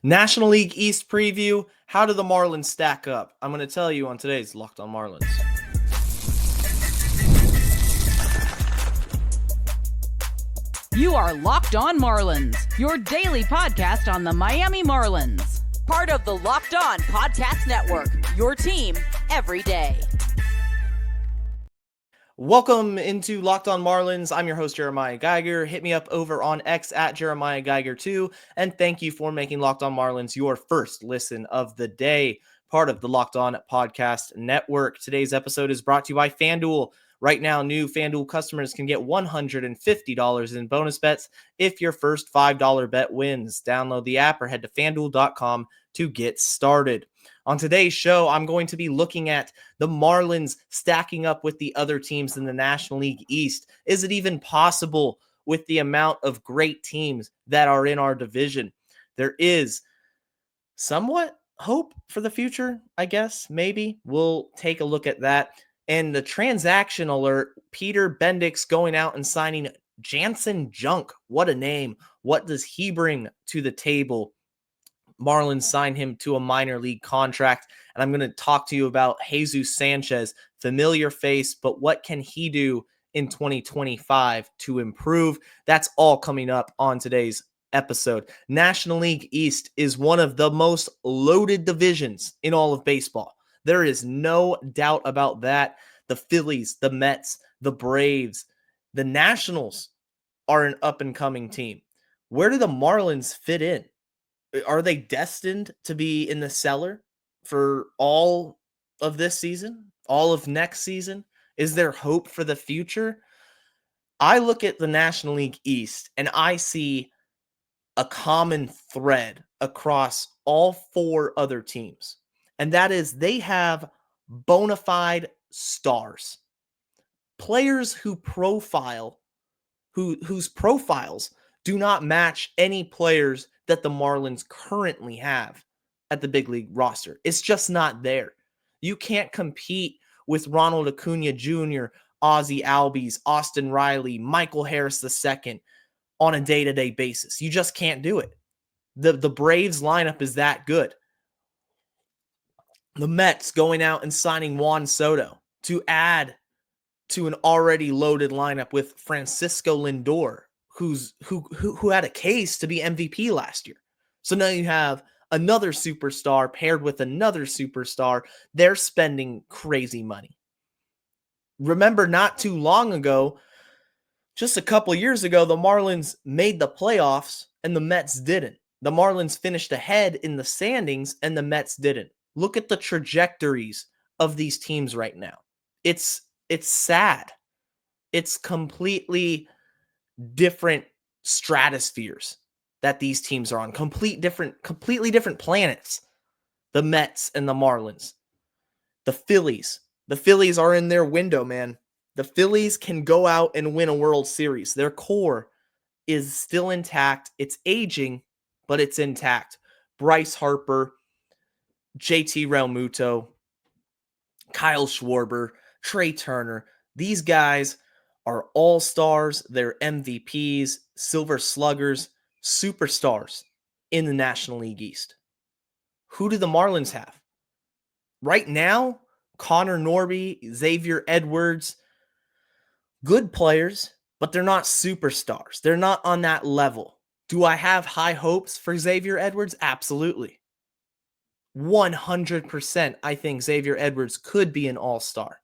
National League East preview. How do the Marlins stack up? I'm going to tell you on today's Locked on Marlins. You are Locked on Marlins, your daily podcast on the Miami Marlins. Part of the Locked On Podcast Network, your team every day. Welcome into Locked on Marlins. I'm your host, Jeremiah Geiger. Hit me up over on X at Jeremiah Geiger2. And thank you for making Locked on Marlins your first listen of the day, part of the Locked on Podcast Network. Today's episode is brought to you by FanDuel. Right now, new FanDuel customers can get $150 in bonus bets if your first $5 bet wins. Download the app or head to FanDuel.com to get started. On today's show, I'm going to be looking at the Marlins stacking up with the other teams in the National League East. Is it even possible with the amount of great teams that are in our division? There is somewhat hope for the future, I guess. Maybe we'll take a look at that. And the transaction alert, Peter Bendix going out and signing Janson Junk. What a name. What does he bring to the table? Marlins signed him to a minor league contract. And I'm going to talk to you about Jesus Sanchez, familiar face, but what can he do in 2025 to improve? That's all coming up on today's episode. National League East is one of the most loaded divisions in all of baseball. There is no doubt about that. The Phillies, the Mets, the Braves, the Nationals are an up-and-coming team. Where do the Marlins fit in? Are they destined to be in the cellar for all of this season, all of next season? Is there hope for the future? I look at the National League East, and I see a common thread across all four other teams. And that is they have bona fide stars. Players whose profiles do not match any players that the Marlins currently have at the big league roster. It's just not there. You can't compete with Ronald Acuna Jr., Ozzie Albies, Austin Riley, Michael Harris II on a day-to-day basis. You just can't do it. The Braves lineup is that good. The Mets going out and signing Juan Soto to add to an already loaded lineup with Francisco Lindor, who had a case to be MVP last year. So now you have another superstar paired with another superstar. They're spending crazy money. Remember, not too long ago, just a couple years ago, the Marlins made the playoffs and the Mets didn't. The Marlins finished ahead in the standings and the Mets didn't. Look at the trajectories of these teams right now. It's sad. It's completely different stratospheres that these teams are on. Completely different planets. The Mets and the Marlins. The Phillies. The Phillies are in their window, man. The Phillies can go out and win a World Series. Their core is still intact. It's aging, but it's intact. Bryce Harper, JT Realmuto, Kyle Schwarber, Trey Turner. These guys are all-stars. They're MVPs, Silver Sluggers, superstars in the National League East. Who do the Marlins have? Right now, Connor Norby, Xavier Edwards, good players, but they're not superstars. They're not on that level. Do I have high hopes for Xavier Edwards? Absolutely. 100% I think Xavier Edwards could be an all-star.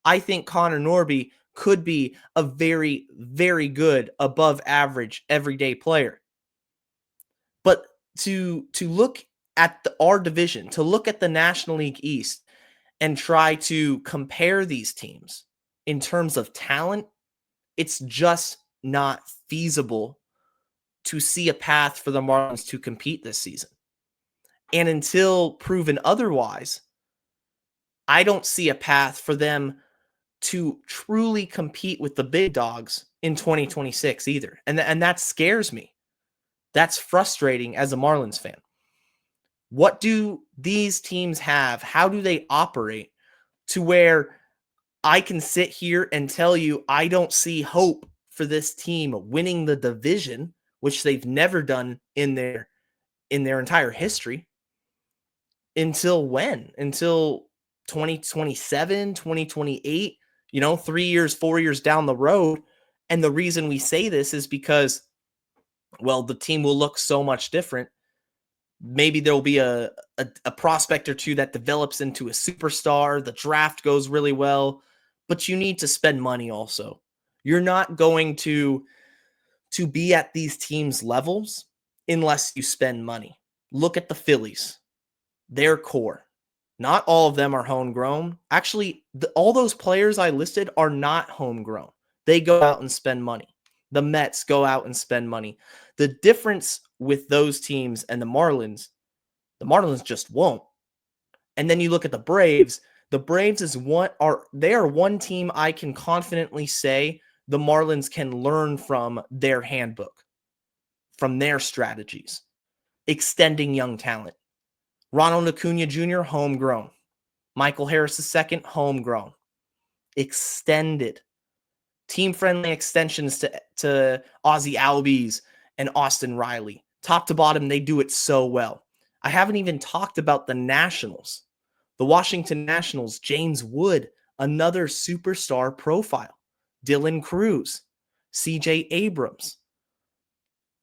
I think Connor Norby could be a very, very good, above average, everyday player. But to look at our division, to look at the National League East and try to compare these teams in terms of talent, it's just not feasible to see a path for the Marlins to compete this season. And until proven otherwise, I don't see a path for them to truly compete with the big dogs in 2026 either. And that scares me. That's frustrating as a Marlins fan. What do these teams have? How do they operate to where I can sit here and tell you I don't see hope for this team winning the division, which they've never done in their in their entire history. Until when? Until 2027, 2028, 3 years, 4 years down the road. And the reason we say this is because, well, the team will look so much different. Maybe there'll be a prospect or two that develops into a superstar. The draft goes really well, but you need to spend money also. You're not going to be at these teams' levels unless you spend money. Look at the Phillies, their core. Not all of them are homegrown. Actually, all those players I listed are not homegrown. They go out and spend money. The Mets go out and spend money. The difference with those teams and the Marlins just won't. And then you look at the Braves. The Braves they are one team I can confidently say the Marlins can learn from their handbook, from their strategies, extending young talent. Ronald Acuna Jr., homegrown. Michael Harris II, homegrown. Extended. Team-friendly extensions to Ozzie Albies and Austin Riley. Top to bottom, they do it so well. I haven't even talked about the Nationals. The Washington Nationals, James Wood, another superstar profile. Dylan Cruz, CJ Abrams,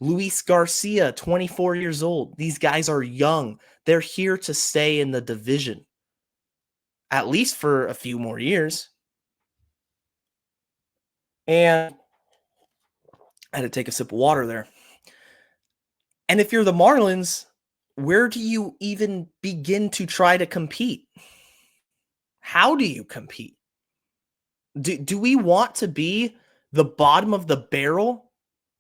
Luis Garcia, 24 years old. These guys are young. They're here to stay in the division, at least for a few more years. And I had to take a sip of water there. And if you're the Marlins, where do you even begin to try to compete? How do you compete? Do we want to be the bottom of the barrel,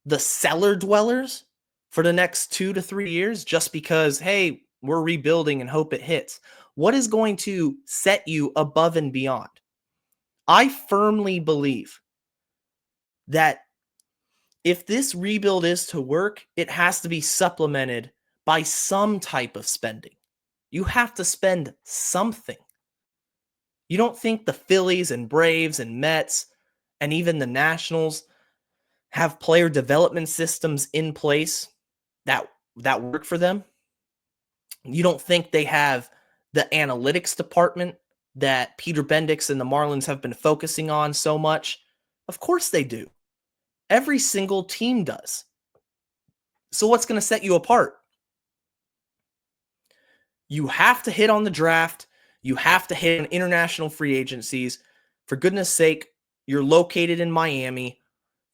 the cellar dwellers for the next 2 to 3 years just because, hey, we're rebuilding and hope it hits? What is going to set you above and beyond? I firmly believe that if this rebuild is to work, it has to be supplemented by some type of spending. You have to spend something. You don't think the Phillies and Braves and Mets and even the Nationals have player development systems in place that work for them? You don't think they have the analytics department that Peter Bendix and the Marlins have been focusing on so much? Of course they do. Every single team does. So what's going to set you apart? You have to hit on the draft. You have to hit on international free agencies. For goodness sake, you're located in Miami.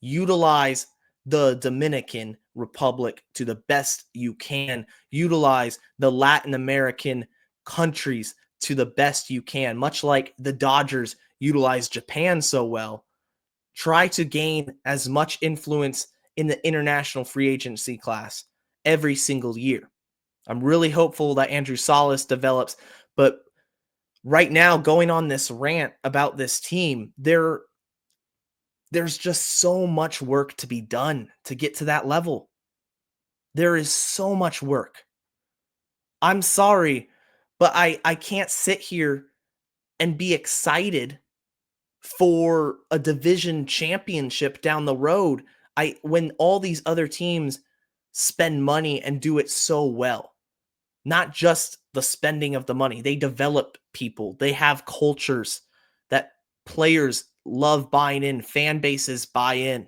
Utilize the Dominican Republic to the best you can. Utilize the Latin American countries to the best you can. Much like the Dodgers utilize Japan so well, try to gain as much influence in the international free agency class every single year. I'm really hopeful that Andrew Salas develops, but right now, going on this rant about this team, there's just so much work to be done to get to that level. There is so much work. I'm sorry, but I can't sit here and be excited for a division championship down the road when all these other teams spend money and do it so well. Not just the spending of the money. They develop people. They have cultures that players love buying in. Fan bases buy in.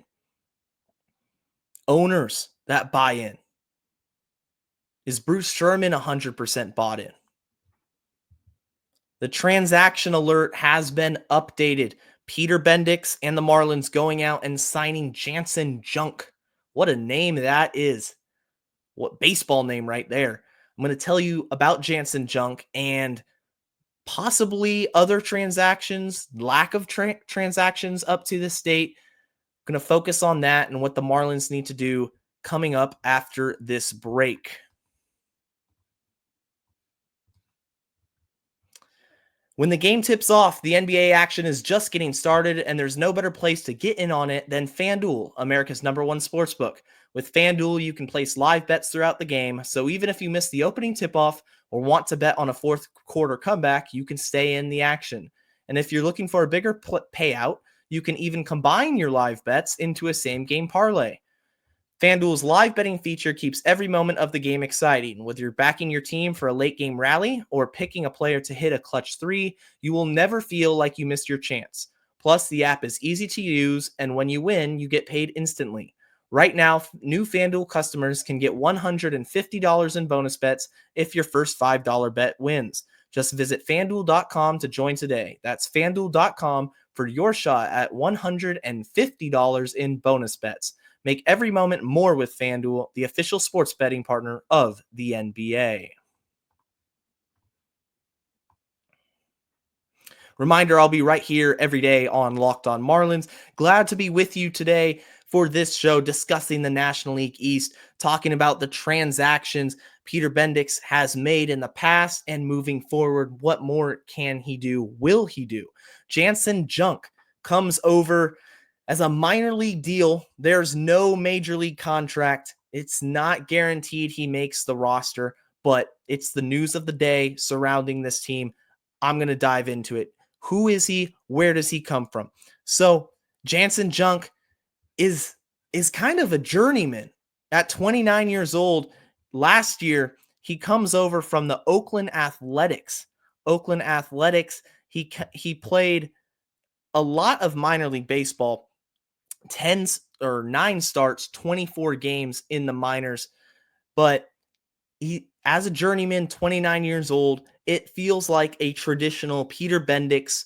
Owners that buy in. Is Bruce Sherman 100% bought in? The transaction alert has been updated. Peter Bendix and the Marlins going out and signing Janson Junk. What a name that is. What baseball name right there. I'm going to tell you about Janson Junk and possibly other transactions, lack of transactions up to this date. I'm going to focus on that and what the Marlins need to do coming up after this break. When the game tips off, the NBA action is just getting started, and there's no better place to get in on it than FanDuel, America's #1 sportsbook. With FanDuel, you can place live bets throughout the game, so even if you miss the opening tip-off or want to bet on a fourth quarter comeback, you can stay in the action. And if you're looking for a bigger payout, you can even combine your live bets into a same-game parlay. FanDuel's live betting feature keeps every moment of the game exciting. Whether you're backing your team for a late game rally or picking a player to hit a clutch three, you will never feel like you missed your chance. Plus, the app is easy to use, and when you win, you get paid instantly. Right now, new FanDuel customers can get $150 in bonus bets if your first $5 bet wins. Just visit FanDuel.com to join today. That's FanDuel.com for your shot at $150 in bonus bets. Make every moment more with FanDuel, the official sports betting partner of the NBA. Reminder, I'll be right here every day on Locked On Marlins. Glad to be with you today for this show discussing the National League East, talking about the transactions Peter Bendix has made in the past and moving forward. What more can he do? Will he do? Janson Junk comes over as a minor league deal. There's no major league contract. It's not guaranteed he makes the roster, but it's the news of the day surrounding this team. I'm going to dive into it. Who is he? Where does he come from? So Janson Junk is kind of a journeyman at 29 years old. Last year, he comes over from the Oakland Athletics. He played a lot of minor league baseball, 9 starts, 24 games in the minors. But he, as a journeyman, 29 years old, it feels like a traditional Peter Bendix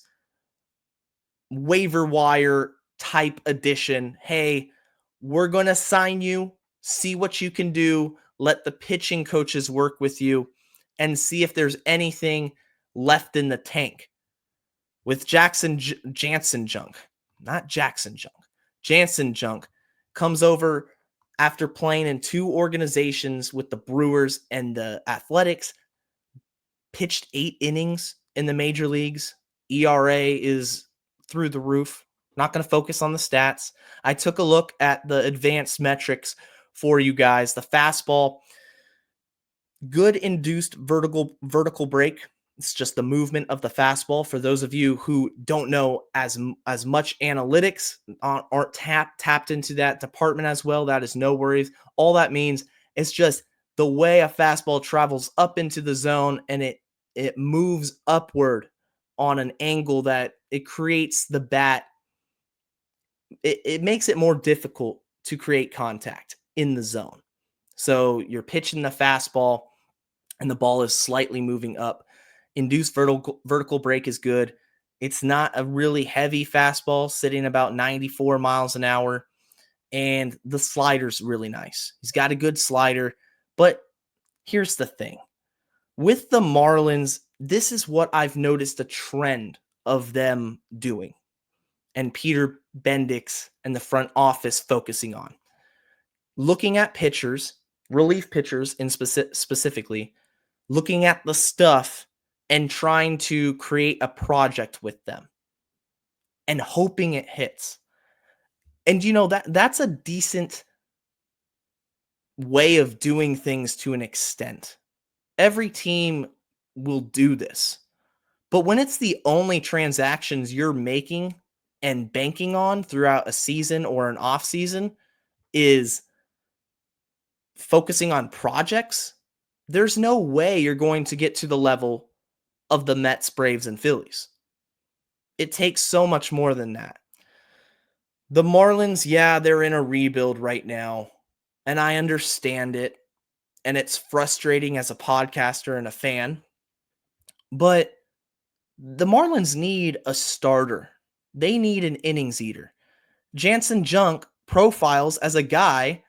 waiver wire type addition. Hey, we're going to sign you, see what you can do, let the pitching coaches work with you, and see if there's anything left in the tank. With Janson Junk, not Jackson Junk. Janson Junk comes over after playing in 2 organizations with the Brewers and the Athletics, pitched 8 innings in the major leagues. ERA is through the roof. Not going to focus on the stats. I took a look at the advanced metrics for you guys. The fastball, good induced vertical break. It's just the movement of the fastball. For those of you who don't know as much analytics, aren't tapped into that department as well, that is no worries. All that means is just the way a fastball travels up into the zone and it moves upward on an angle that it creates the bat. It makes it more difficult to create contact in the zone. So you're pitching the fastball and the ball is slightly moving up. Induced vertical break is good. It's not a really heavy fastball, sitting about 94 miles an hour. And the slider's really nice. He's got a good slider. But here's the thing. With the Marlins, this is what I've noticed a trend of them doing, and Peter Bendix and the front office focusing on. Looking at pitchers, relief pitchers in specifically, looking at the stuff and trying to create a project with them and hoping it hits. And that's a decent way of doing things to an extent. Every team will do this. But when it's the only transactions you're making and banking on throughout a season or an off season is focusing on projects, there's no way you're going to get to the level of the Mets, Braves, and Phillies. It takes so much more than that. The Marlins, yeah, they're in a rebuild right now, and I understand it, and it's frustrating as a podcaster and a fan, but the Marlins need a starter. They need an innings eater. Janson Junk profiles as a guy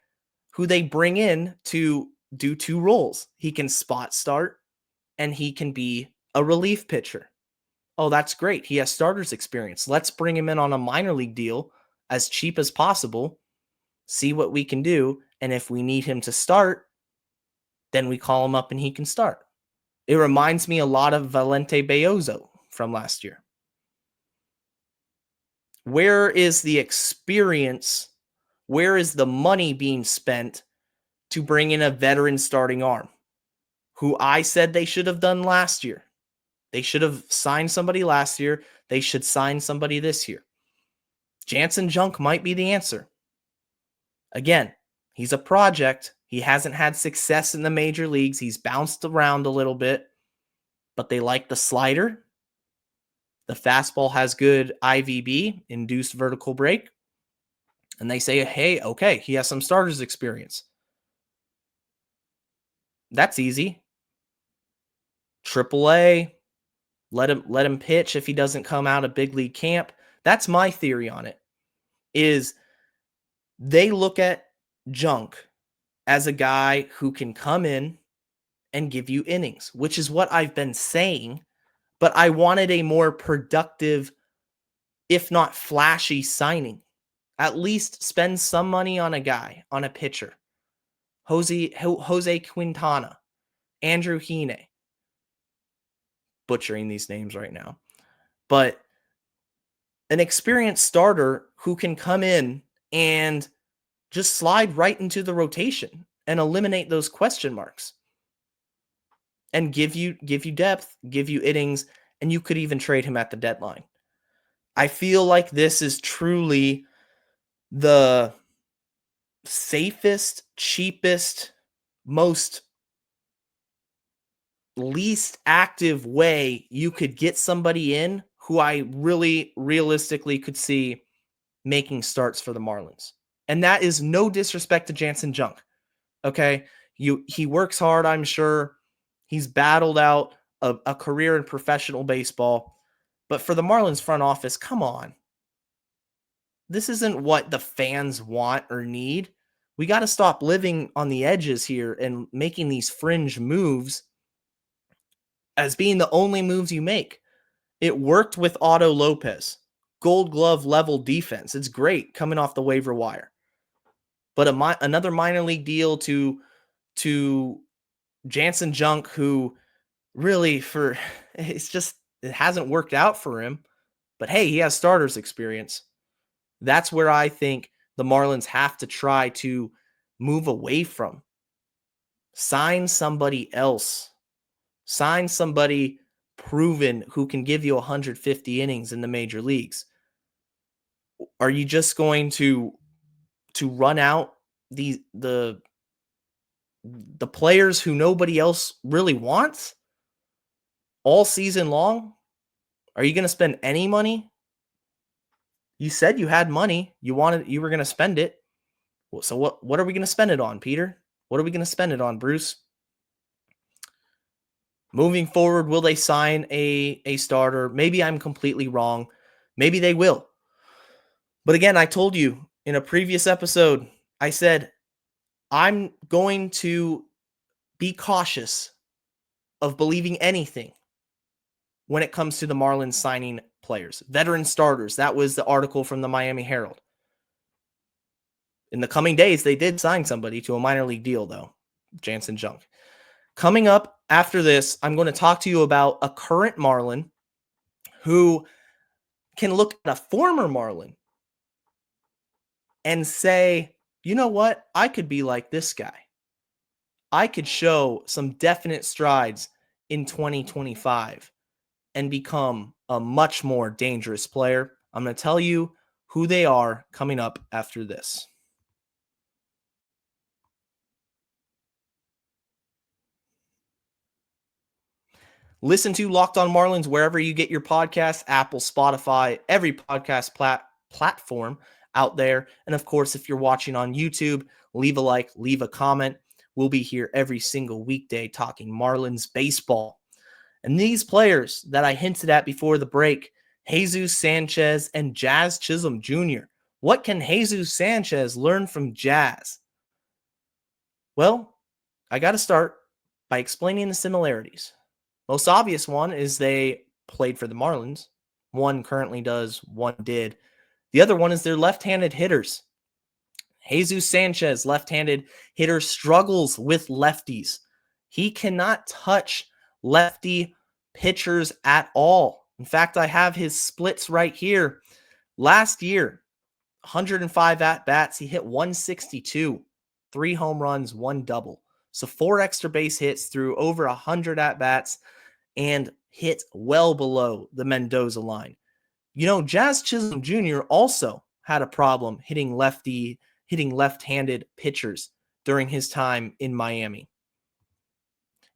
who they bring in to do 2 roles. He can spot start, and he can be a relief pitcher. Oh, that's great. He has starters experience. Let's bring him in on a minor league deal as cheap as possible, see what we can do, and if we need him to start, then we call him up and he can start. It reminds me a lot of Valente Bayozo from last year. Where is the experience? Where is the money being spent to bring in a veteran starting arm who I said they should have done last year? They should have signed somebody last year. They should sign somebody this year. Janson Junk might be the answer. Again, He's a project. He hasn't had success in the major leagues. He's bounced around a little bit, but they like the slider. The fastball has good IVB, induced vertical break. And they say, hey, okay, he has some starters experience. That's easy. AAA, let him pitch if he doesn't come out of big league camp. That's my theory on it, is they look at Junk as a guy who can come in and give you innings, which is what I've been saying, but I wanted a more productive, if not flashy, signing. At least spend some money on a guy, on a pitcher. Jose Quintana, Andrew Heaney. Butchering these names right now. But an experienced starter who can come in and just slide right into the rotation and eliminate those question marks and give you depth, give you innings, and you could even trade him at the deadline. I feel like this is truly the safest, cheapest, most least active way you could get somebody in who I really realistically could see making starts for the Marlins. And that is no disrespect to Janson Junk. Okay. He works hard, I'm sure. He's battled out a career in professional baseball. But for the Marlins front office, come on. This isn't what the fans want or need. We got to stop living on the edges here and making these fringe moves as being the only moves you make. It worked with Otto Lopez. Gold glove level defense. It's great coming off the waiver wire. But another minor league deal to Janson Junk, who really it hasn't worked out for him. But hey, he has starters experience. That's where I think the Marlins have to try to move away from. Sign somebody else. Sign somebody proven who can give you 150 innings in the major leagues. Are you just going to run out the players who nobody else really wants all season long? Are you going to spend any money? You said you had money. You were going to spend it. So what are we going to spend it on, Peter? What are we going to spend it on, Bruce? Moving forward, will they sign a starter? Maybe I'm completely wrong. Maybe they will. But again, I told you in a previous episode, I said, I'm going to be cautious of believing anything when it comes to the Marlins signing players. Veteran starters. That was the article from the Miami Herald. In the coming days, they did sign somebody to a minor league deal, though. Janson Junk. Coming up after this, I'm going to talk to you about a current Marlin who can look at a former Marlin and say, you know what? I could be like this guy. I could show some definite strides in 2025 and become a much more dangerous player. I'm going to tell you who they are coming up after this. Listen to Locked On Marlins wherever you get your podcasts, Apple, Spotify, every podcast platform out there. And of course, if you're watching on YouTube, leave a like, leave a comment. We'll be here every single weekday talking Marlins baseball. And these players that I hinted at before the break, Jesus Sanchez and Jazz Chisholm Jr. What can Jesus Sanchez learn from Jazz? Well, I got to start by explaining the similarities. Most obvious one is they played for the Marlins. One currently does, one did. The other one is they're left-handed hitters. Jesus Sanchez, left-handed hitter, struggles with lefties. He cannot touch lefty pitchers at all. In fact, I have his splits right here. Last year, 105 at-bats. He hit 162, 3 home runs, 1 double. So 4 extra base hits through over 100 at-bats and hit well below the Mendoza line. You know, Jazz Chisholm Jr. also had a problem hitting left-handed pitchers. during his time in Miami.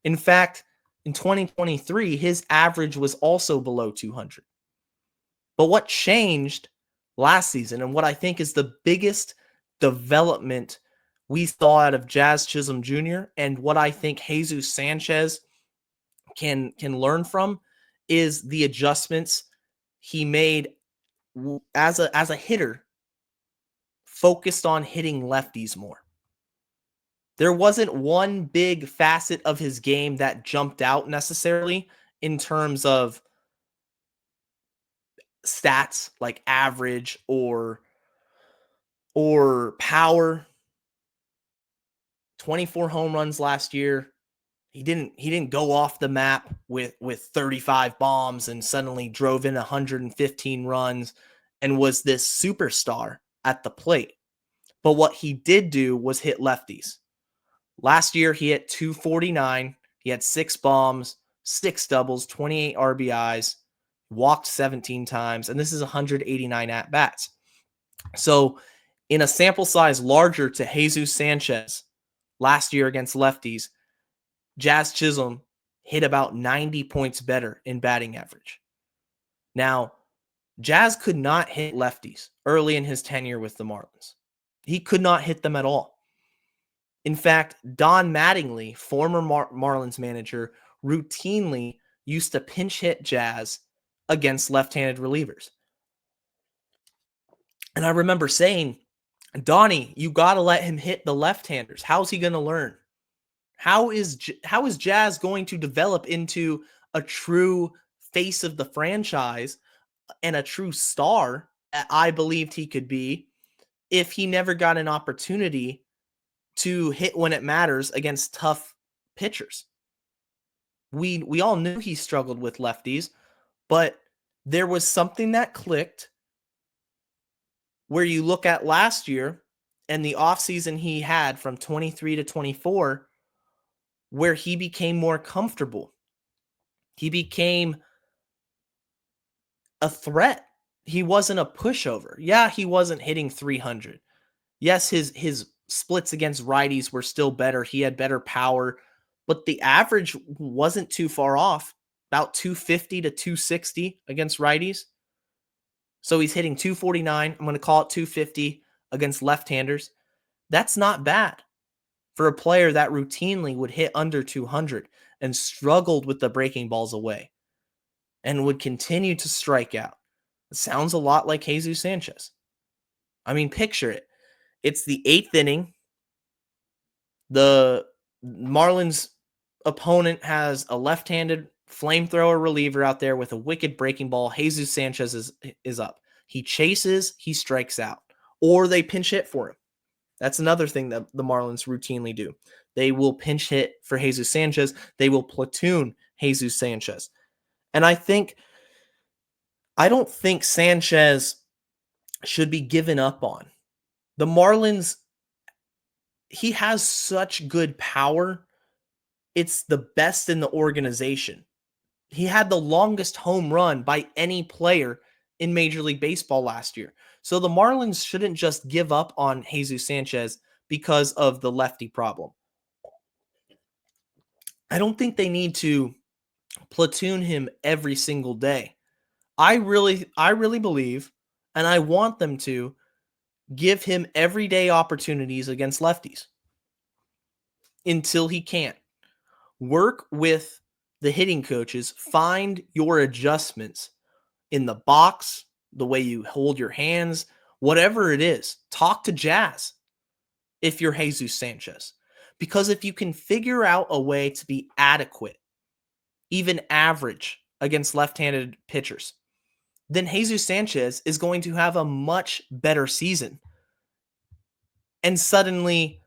In fact, in 2023, his average was also below 200. But what changed last season, and what I think is the biggest development we saw out of Jazz Chisholm Jr., and what I think Jesus Sanchez can learn from, is the adjustments he made as a hitter, focused on hitting lefties more. There wasn't one big facet of his game that jumped out necessarily in terms of stats like average or power. 24 home runs last year. He didn't go off the map with 35 bombs and suddenly drove in 115 runs and was this superstar at the plate. But what he did do was hit lefties. Last year he hit 249. He had 6 bombs, 6 doubles, 28 RBIs, walked 17 times, and this is 189 at-bats. So in a sample size larger to Jesus Sanchez last year against lefties, Jazz Chisholm hit about 90 points better in batting average. Now, Jazz could not hit lefties early in his tenure with the Marlins. He could not hit them at all. In fact, Don Mattingly, former Marlins manager, routinely used to pinch hit Jazz against left-handed relievers. And I remember saying, Donnie, you got to let him hit the left-handers. How's he going to learn? How is Jazz going to develop into a true face of the franchise and a true star that I believed he could be if he never got an opportunity to hit when it matters against tough pitchers? We all knew he struggled with lefties, but there was something that clicked where you look at last year and the offseason he had from 23 to 24, where he became more comfortable. He became a threat. He wasn't a pushover. Yeah, he wasn't hitting 300. Yes, his splits against righties were still better. He had better power, but the average wasn't too far off, about 250 to 260 against righties. So he's hitting 249. I'm going to call it 250 against left-handers. That's not bad for a player that routinely would hit under 200 and struggled with the breaking balls away and would continue to strike out. It sounds a lot like Jesus Sanchez. I mean, picture it. It's the 8th inning. The Marlins opponent has a left-handed flamethrower reliever out there with a wicked breaking ball. Jesus Sanchez is up. He chases, he strikes out. Or they pinch hit for him. That's another thing that the Marlins routinely do. They will pinch hit for Jesus Sanchez. They will platoon Jesus Sanchez. And I don't think Sanchez should be given up on. The Marlins, he has such good power. It's the best in the organization. He had the longest home run by any player in Major League Baseball last year. So the Marlins shouldn't just give up on Jesus Sanchez because of the lefty problem. I don't think they need to platoon him every single day. I really believe, and I want them to give him everyday opportunities against lefties until he can't. Work with the hitting coaches, find your adjustments in the box, the way you hold your hands, whatever it is. Talk to Jazz if you're Jesus Sanchez. Because if you can figure out a way to be adequate, even average against left-handed pitchers, then Jesus Sanchez is going to have a much better season and suddenly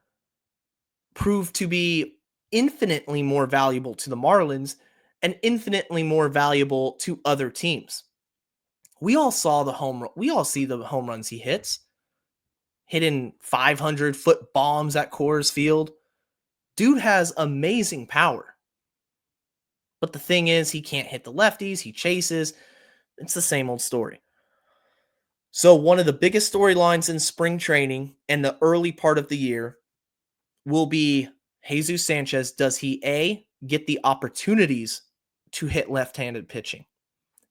prove to be infinitely more valuable to the Marlins and infinitely more valuable to other teams. We all see the home runs he hits, hitting 500-foot bombs at Coors Field. Dude has amazing power. But the thing is, he can't hit the lefties. He chases. It's the same old story. So one of the biggest storylines in spring training and the early part of the year will be Jesus Sanchez. Does he A, get the opportunities to hit left-handed pitching?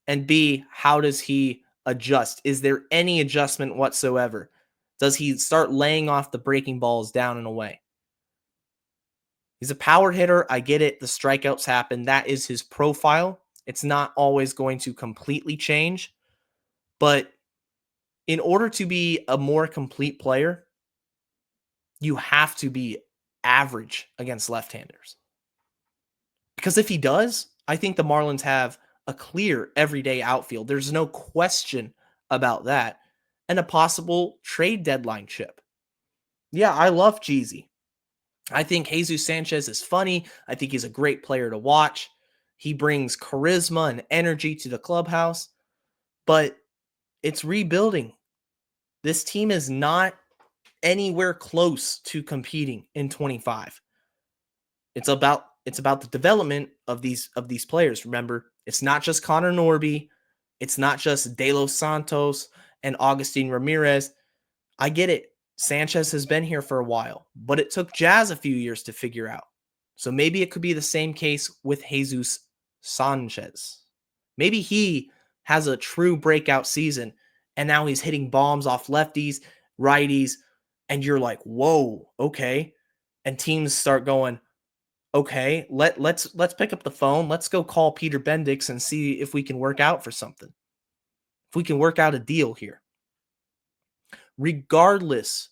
And B, how does he adjust? Is there any adjustment whatsoever? Does he start laying off the breaking balls down and away? He's a power hitter. I get it. The strikeouts happen. That is his profile. It's not always going to completely change. But in order to be a more complete player, you have to be average against left-handers. Because if he does, I think the Marlins have a clear everyday outfield. There's no question about that. And a possible trade deadline chip. Yeah, I love Jeezy. I think Jesus Sanchez is funny. I think he's a great player to watch. He brings charisma and energy to the clubhouse. But it's rebuilding. This team is not anywhere close to competing in 25. It's about the development of these players. Remember, it's not just Connor Norby, it's not just De Los Santos and Agustin Ramirez. I get it. Sanchez has been here for a while, but it took Jazz a few years to figure out. So maybe it could be the same case with Jesus Sanchez. Maybe he has a true breakout season, and now he's hitting bombs off lefties, righties, and you're like, whoa, okay. And teams start going, okay, let's pick up the phone. Let's go call Peter Bendix and see if we can work out for something. If we can work out a deal here. Regardless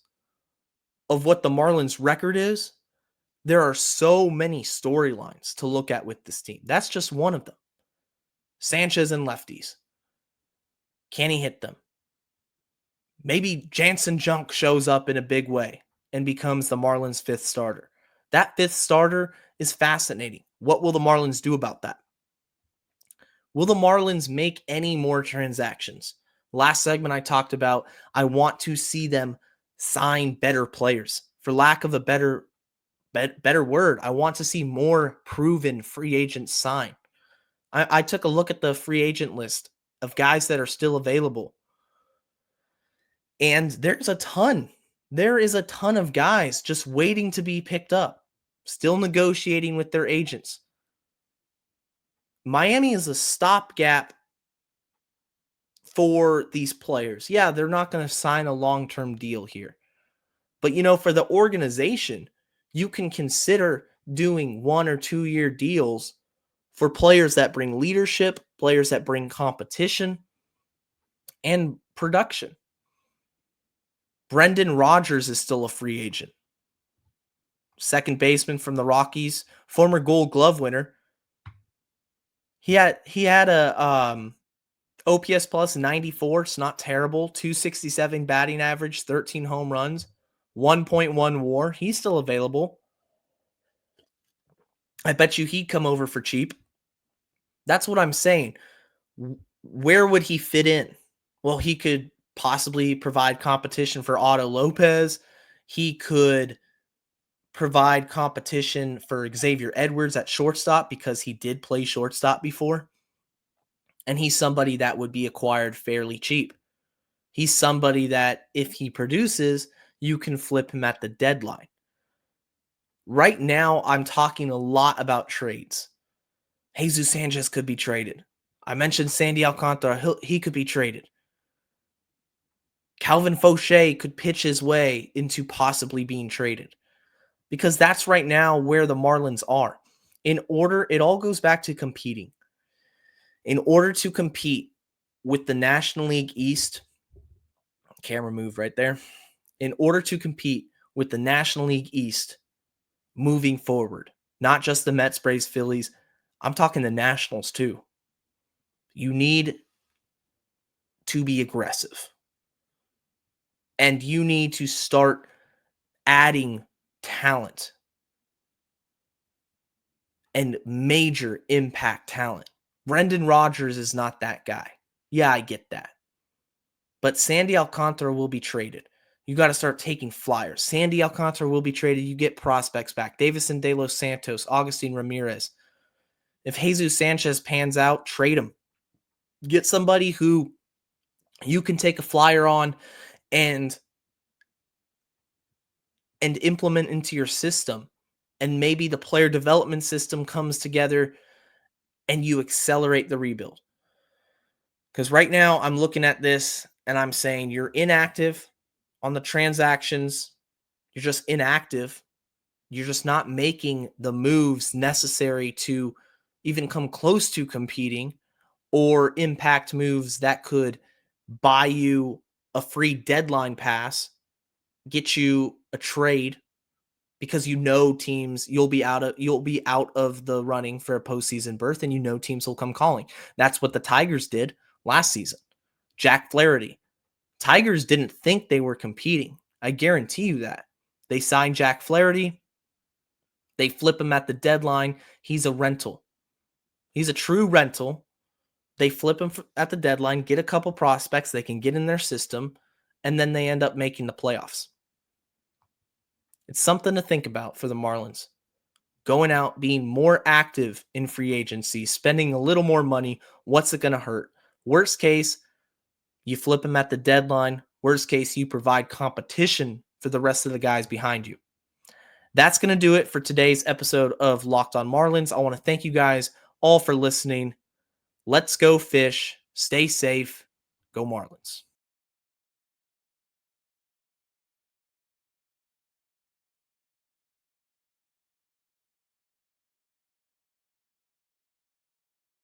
of what the Marlins record is, there are so many storylines to look at with this team. That's just one of them. Sanchez and lefties. Can he hit them? Maybe Janson Junk shows up in a big way and becomes the Marlins' fifth starter. That fifth starter is fascinating. What will the Marlins do about that? Will the Marlins make any more transactions? Last segment I talked about, I want to see them sign better players. For lack of a better word, I want to see more proven free agents sign. I took a look at the free agent list of guys that are still available. And there's a ton. There is a ton of guys just waiting to be picked up, still negotiating with their agents. Miami is a stopgap for these players. Yeah, they're not going to sign a long-term deal here. But, for the organization, you can consider doing 1 or 2 year deals for players that bring leadership, players that bring competition, and production. Brendan Rodgers is still a free agent. Second baseman from the Rockies, former Gold Glove winner. He had a OPS plus 94. It's not terrible. 267 batting average, 13 home runs, 1.1 WAR. He's still available. I bet you he'd come over for cheap. That's what I'm saying. Where would he fit in? Well, he could possibly provide competition for Otto Lopez. He could provide competition for Xavier Edwards at shortstop because he did play shortstop before. And he's somebody that would be acquired fairly cheap. He's somebody that if he produces, you can flip him at the deadline. Right now, I'm talking a lot about trades. Jesus Sanchez could be traded. I mentioned Sandy Alcantara. He could be traded. Calvin Fauché could pitch his way into possibly being traded. Because that's right now where the Marlins are. It all goes back to competing. In order to compete with the National League East, camera move right there. In order to compete with the National League East moving forward, not just the Mets, Braves, Phillies, I'm talking the Nationals too. You need to be aggressive. And you need to start adding talent and major impact talent. Brendan Rodgers is not that guy. Yeah, I get that. But Sandy Alcantara will be traded. You got to start taking flyers. Sandy Alcantara will be traded. You get prospects back. Davison De Los Santos, Agustin Ramirez. If Jesus Sanchez pans out, trade him. Get somebody who you can take a flyer on and and implement into your system. And maybe the player development system comes together and you accelerate the rebuild. Because right now I'm looking at this and I'm saying you're inactive on the transactions. You're just inactive. You're just not making the moves necessary to even come close to competing or impact moves that could buy you a free deadline pass, get you a trade, because teams you'll be out of the running for a postseason berth, and teams will come calling. That's what the Tigers did last season. Jack Flaherty. Tigers didn't think they were competing. I guarantee you that. They signed Jack Flaherty. They flip him at the deadline. He's a rental. He's a true rental. They flip him at the deadline, get a couple prospects they can get in their system, and then they end up making the playoffs. It's something to think about for the Marlins. Going out, being more active in free agency, spending a little more money. What's it going to hurt? Worst case, you flip him at the deadline. Worst case, you provide competition for the rest of the guys behind you. That's going to do it for today's episode of Locked on Marlins. I want to thank you guys all for listening. Let's go fish. Stay safe. Go Marlins.